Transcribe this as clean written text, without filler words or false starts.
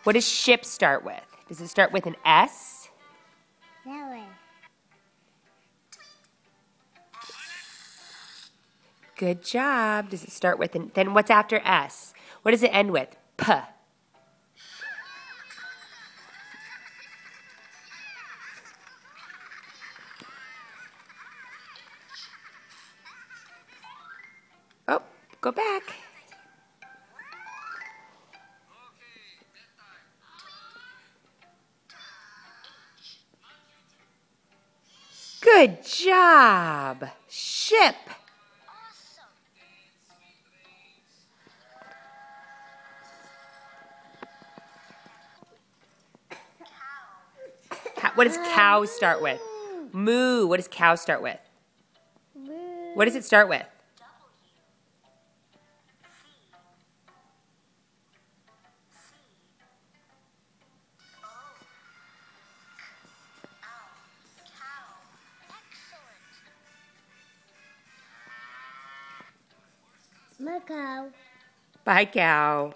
What does ship start with? Does it start with an S? That way. Good job. Does it start with an... Then what's after S? What does it end with? P. Oh, go back. Good job. Ship. What does cow start with? Moo. What does cow start with? What does it start with? Look out. Bye, cow.